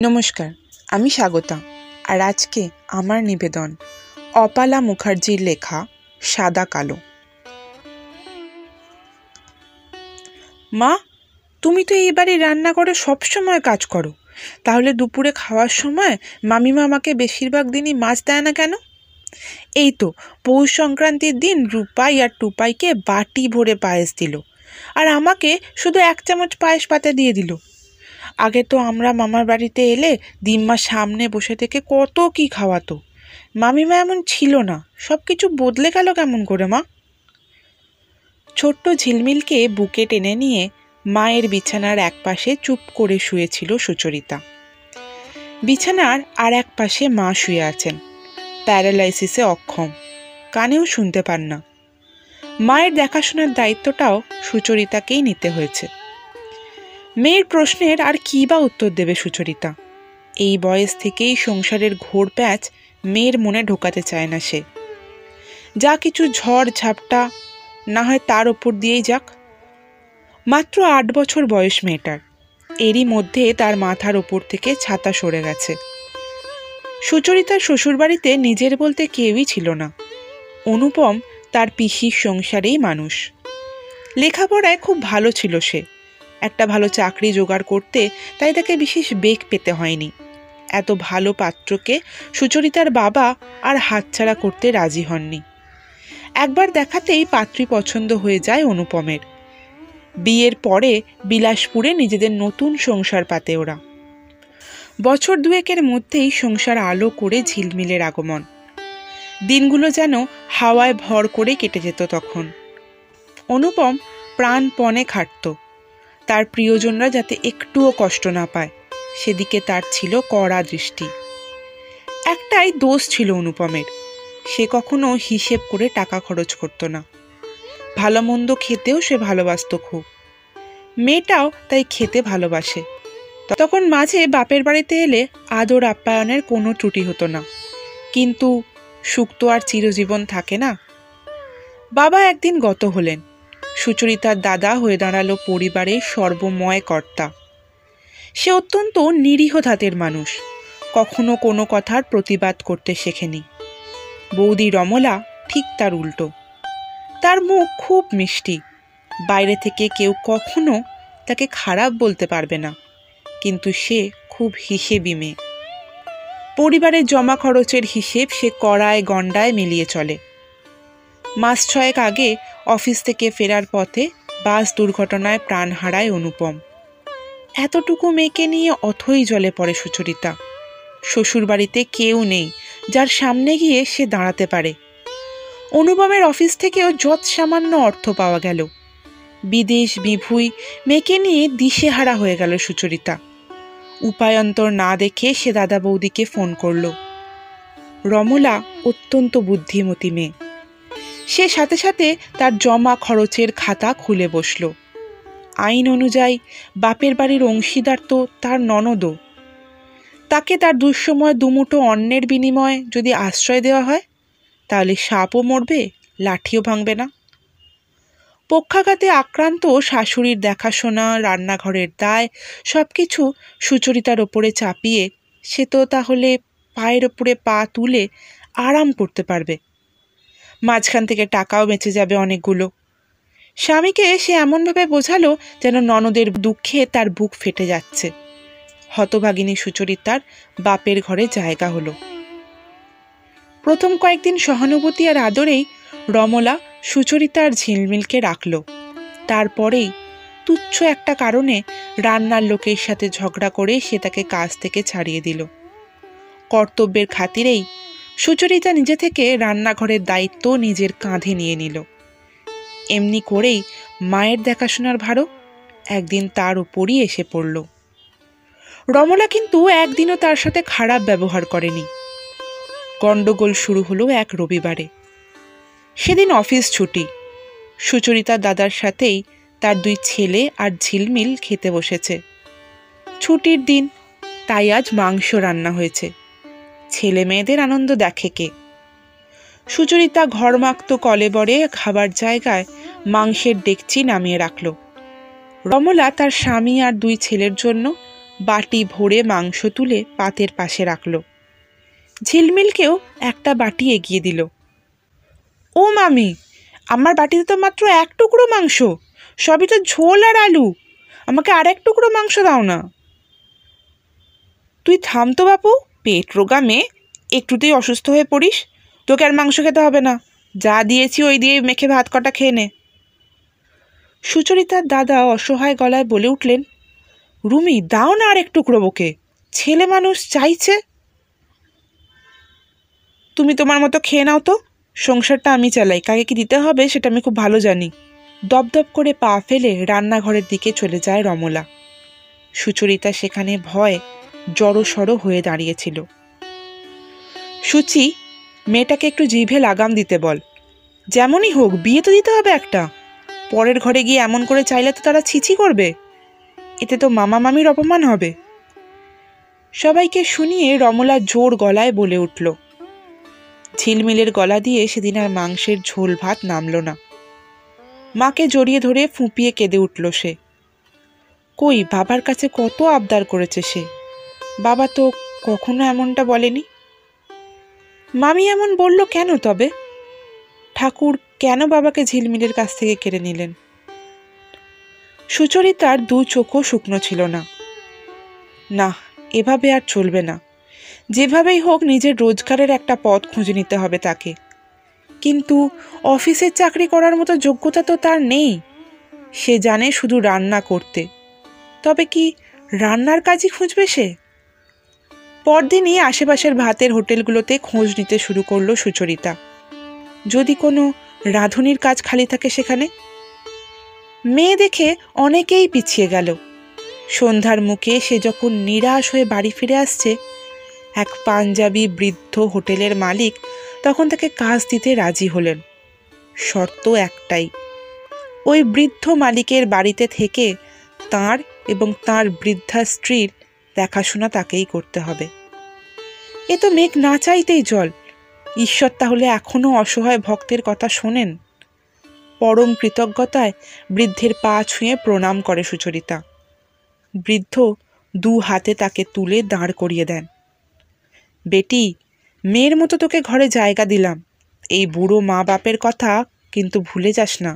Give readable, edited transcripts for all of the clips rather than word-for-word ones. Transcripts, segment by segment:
নমস্কার, আমি স্বাগতা। আর আজকে আমার নিবেদন অপালা মুখার্জির লেখা সাদা কালো। মা, তুমি তো এই বাড়ির রান্নাঘরে সবসময় কাজ করো, তাহলে দুপুরে খাওয়ার সময় মামিমা আমাকে বেশিরভাগ দিনই মাছ দেয় না কেন? এই তো পৌষ সংক্রান্তির দিন রূপাই আর টুপাইকে বাটি ভরে পায়েস দিল, আর আমাকে শুধু 1 চামচ পায়েস পাতে দিয়ে দিল। আগে তো আমরা মামার বাড়িতে এলে দিম্মা সামনে বসে থেকে কত কি খাওয়াতো। মামিমা এমন ছিল না, সব কিছু বদলে গেল কেমন করে মা? ছোট্ট ঝিলমিলকে বুকে টেনে নিয়ে মায়ের বিছানার এক পাশে চুপ করে শুয়েছিল সুচরিতা। বিছানার আর এক পাশে মা শুয়ে আছেন, প্যারালাইসিসে অক্ষম, কানেও শুনতে পান না। মায়ের দেখাশোনার দায়িত্বটাও সুচরিতাকেই নিতে হয়েছে। মেয়ের প্রশ্নের আর কী বা উত্তর দেবে সুচরিতা? এই বয়স থেকেই সংসারের ঘোর প্যাঁচ মেয়ের মনে ঢোকাতে চায় না সে। যা কিছু ঝড় ঝাপটা না হয় তার ওপর দিয়েই যাক। মাত্র 8 বছর বয়স মেয়েটার, এরই মধ্যে তার মাথার ওপর থেকে ছাতা সরে গেছে। সুচরিতার শ্বশুরবাড়িতে নিজের বলতে কেউই ছিল না। অনুপম তার পিসির সংসারেই মানুষ। লেখাপড়ায় খুব ভালো ছিল সে, একটা ভালো চাকরি জোগাড় করতে তাই তাকে বিশেষ বেগ পেতে হয়নি। এত ভালো পাত্রকে সুচরিতার বাবা আর হাতছাড়া করতে রাজি হননি। একবার দেখাতেই পাত্রী পছন্দ হয়ে যায় অনুপমের। বিয়ের পরে বিলাসপুরে নিজেদের নতুন সংসার পাতে ওরা। বছর দুয়েকের মধ্যেই সংসার আলো করে ঝিলমিলের আগমন। দিনগুলো যেন হাওয়ায় ভর করে কেটে যেত তখন। অনুপম প্রাণপণে খাটত, তার প্রিয়জনরা যাতে একটুও কষ্ট না পায় সেদিকে তার ছিল কড়া দৃষ্টি। একটাই দোষ ছিল অনুপমের, সে কখনো হিসেব করে টাকা খরচ করত না। ভালো মন্দ খেতেও সে ভালোবাসত খুব। মেয়েটাও তাই খেতে ভালোবাসে। তখন মাঝে বাপের বাড়িতে এলে আদর আপ্যায়নের কোনো ত্রুটি হতো না, কিন্তু সুখ তো আর চিরজীবন থাকে না। বাবা একদিন গত হলেন। সুচরিতার দাদা হয়ে দাঁড়ালো পরিবারের সর্বময় কর্তা। সে অত্যন্ত নিরীহ ধাতের মানুষ, কখনো কোনো কথার প্রতিবাদ করতে শেখেনি। বৌদি রমলা ঠিক তার উল্টো। তার মুখ খুব মিষ্টি, বাইরে থেকে কেউ কখনো তাকে খারাপ বলতে পারবে না, কিন্তু সে খুব হিসেবি মেয়ে। পরিবারের জমা খরচের হিসেব সে কড়ায় গণ্ডায় মিলিয়ে চলে। মাস 6 আগে অফিস থেকে ফেরার পথে বাস দুর্ঘটনায় প্রাণ হারায় অনুপম। এতটুকু মেয়েকে নিয়ে অথই জলে পড়ে সুচরিতা। শ্বশুরবাড়িতে কেউ নেই যার সামনে গিয়ে সে দাঁড়াতে পারে। অনুপমের অফিস থেকেও যৎ সামান্য অর্থ পাওয়া গেল। বিদেশ বিভুঁই মেয়েকে নিয়ে দিশেহারা হয়ে গেল সুচরিতা। উপায়ন্তর না দেখে সে দাদা বৌদিকে ফোন করল। রমলা অত্যন্ত বুদ্ধিমতী মেয়ে। সে সাথে সাথে তার জমা খরচের খাতা খুলে বসল। আইন অনুযায়ী বাপের বাড়ির অংশীদার তো তার ননদও। তাকে তার দুঃসময় দুমুঠো অন্নের বিনিময়ে যদি আশ্রয় দেওয়া হয়, তাহলে সাপও মরবে, লাঠিও ভাঙবে না। পক্ষাঘাতে আক্রান্ত শাশুড়ির দেখাশোনা, রান্নাঘরের দায় সব কিছু সুচরিতার ওপরে চাপিয়ে সে তো তাহলে পায়ের ওপরে পা তুলে আরাম করতে পারবে। মাঝখান থেকে টাকাও বেঁচে যাবে অনেকগুলো। স্বামীকে সে এমনভাবে বোঝালো যেন ননদের দুঃখে তার বুক ফেটে যাচ্ছে। হতভাগিনী সুচরিতার বাপের ঘরে জায়গা হলো। প্রথম কয়েকদিন সহানুভূতি আর আদরেই রমলা সুচরিতার ঝিলমিলকে রাখল। তারপরেই তুচ্ছ একটা কারণে রান্নার লোকের সাথে ঝগড়া করে সে তাকে কাজ থেকে ছাড়িয়ে দিল। কর্তব্যের খাতিরেই সুচরিতা নিজে থেকে রান্নাঘরের দায়িত্ব নিজের কাঁধে নিয়ে নিল। এমনি করেই মায়ের দেখাশোনার ভারও একদিন তার উপরই এসে পড়ল। রমলা কিন্তু একদিনও তার সাথে খারাপ ব্যবহার করেনি। গণ্ডগোল শুরু হলো এক রবিবারে। সেদিন অফিস ছুটি। সুচরিতার দাদার সাথেই তার 2 ছেলে আর ঝিলমিল খেতে বসেছে। ছুটির দিন, তাই আজ মাংস রান্না হয়েছে। ছেলে মেয়েদের আনন্দ দেখে কে? সুচরিতা ঘরমাক্ত কলেবরে খাবার জায়গায় মাংসের ডেকচি নামিয়ে রাখল। রমলা তার স্বামী আর 2 ছেলের জন্য বাটি ভরে মাংস তুলে পাতের পাশে রাখল। ঝিলমিলকেও একটা বাটি এগিয়ে দিল। ও মামি, আমার বাটিতে তো মাত্র 1 টুকরো মাংস, সবই তো ঝোল আর আলু, আমাকে আর 1 টুকরো মাংস দাও না। তুই থাম তো বাপু, পেট রোগা মেয়ে, একটুতেই অসুস্থ হয়ে পড়িস। তোকে আর মাংস খেতে হবে না, যা দিয়েছি ওই দিয়ে মেখে ভাত কটা খেয়ে নে। সুচরিতার দাদা অসহায় গলায় বলে উঠলেন, রুমি, দাও না আর 1 টুকরো বকে, ছেলে মানুষ চাইছে। তুমি তোমার মতো খেয়ে নাও তো, সংসারটা আমি চালাই, কাকে কি দিতে হবে সেটা আমি খুব ভালো জানি। দপদপ করে পা ফেলে রান্নাঘরের দিকে চলে যায় রমলা। সুচরিতা সেখানে ভয় জড়সড় হয়ে দাঁড়িয়েছিল। সুচি, মেয়েটাকে একটু জিভে লাগাম দিতে বল, যেমনই হোক বিয়ে তো দিতে হবে একটা। পরের ঘরে গিয়ে এমন করে চাইলে তো তারা ছিছি করবে, এতে তো মামা মামির অপমান হবে। সবাইকে শুনিয়ে রমলা জোর গলায় বলে উঠল। ঝিলমিলের গলা দিয়ে সেদিন আর মাংসের ঝোল ভাত নামল না। মাকে জড়িয়ে ধরে ফুঁপিয়ে কেঁদে উঠল সে। কই, বাবার কাছে কত আবদার করেছে সে, বাবা তো কখনো এমনটা বলেনি। মামি এমন বলল কেন তবে? ঠাকুর কেন বাবাকে ঝিলমিলের কাছ থেকে কেড়ে নিলেন? সুচরিতার 2 চোখও শুকনো ছিল না। না, এভাবে আর চলবে না, যেভাবেই হোক নিজের রোজগারের একটা পথ খুঁজে নিতে হবে তাকে। কিন্তু অফিসের চাকরি করার মতো যোগ্যতা তো তার নেই। সে জানে শুধু রান্না করতে, তবে কি রান্নার কাজই খুঁজবে সে? পরদিনই আশেপাশের ভাতের হোটেলগুলোতে খোঁজ নিতে শুরু করলো সুচরিতা, যদি কোনো রাঁধুনির কাজ খালি থাকে সেখানে। মেয়ে দেখে অনেকেই পিছিয়ে গেল। সন্ধ্যার মুখে সে যখন নিরাশ হয়ে বাড়ি ফিরে আসছে, এক পাঞ্জাবি বৃদ্ধ হোটেলের মালিক তখন তাকে কাজ দিতে রাজি হলেন। শর্ত একটাই, ওই বৃদ্ধ মালিকের বাড়িতে থেকে তাঁর এবং তাঁর বৃদ্ধা স্ত্রীর দেখাশোনা তাকেই করতে হবে। এ তো মেঘ না চাইতেই জল। ঈশ্বর তাহলে এখনো অসহায় ভক্তের কথা শোনেন? পরম কৃতজ্ঞতায় বৃদ্ধের পা ছুঁয়ে প্রণাম করে সুচরিতা। বৃদ্ধ 2 হাতে তাকে তুলে দাঁড় করিয়ে দেন। বেটি, মেয়ের মতো তোকে ঘরে জায়গা দিলাম, এই বুড়ো মা বাপের কথা কিন্তু ভুলে যাস না।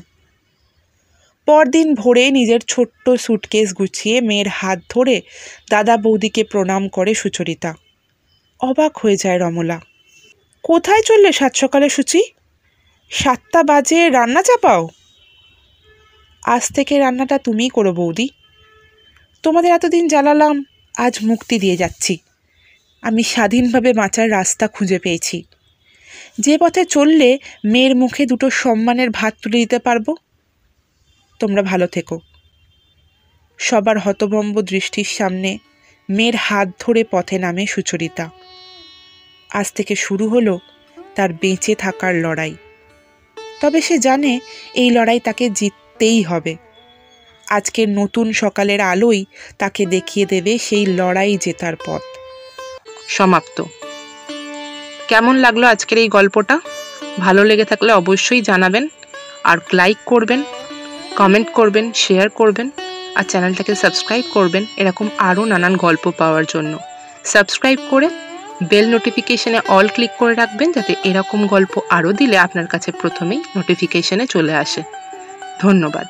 পরদিন ভোরে নিজের ছোট্ট সুটকেস গুছিয়ে মেয়ের হাত ধরে দাদা বৌদিকে প্রণাম করে সুচরিতা। অবাক হয়ে যায় রমলা। কোথায় চললে 7 সকালে সুচি? 7টা বাজে রান্না চাপাও? আজ থেকে রান্নাটা তুমিই করো বৌদি। তোমাদের এতদিন জ্বালালাম, আজ মুক্তি দিয়ে যাচ্ছি। আমি স্বাধীনভাবে বাঁচার রাস্তা খুঁজে পেয়েছি, যে পথে চললে মেয়ের মুখে 2টো সম্মানের ভাত তুলে দিতে পারবো। তোমরা ভালো থেকো। সবার হতভম্ব দৃষ্টির সামনে মেয়ের হাত ধরে পথে নামে সুচরিতা। আজ থেকে শুরু হলো তার বেঁচে থাকার লড়াই। তবে সে জানে এই লড়াই তাকে জিততেই হবে। আজকের নতুন সকালের আলোই তাকে দেখিয়ে দেবে সেই লড়াই জেতার পথ। সমাপ্ত। কেমন লাগলো আজকের এই গল্পটা? ভালো লেগে থাকলে অবশ্যই জানাবেন, আর লাইক করবেন, কমেন্ট করবেন, শেয়ার করবেন, আর চ্যানেলটাকে সাবস্ক্রাইব করবেন এরকম আরও নানান গল্প পাওয়ার জন্য। সাবস্ক্রাইব করে বেল নোটিফিকেশনে অল ক্লিক করে রাখবেন, যাতে এরকম গল্প আরও দিলে আপনার কাছে প্রথমেই নোটিফিকেশনে চলে আসে। ধন্যবাদ।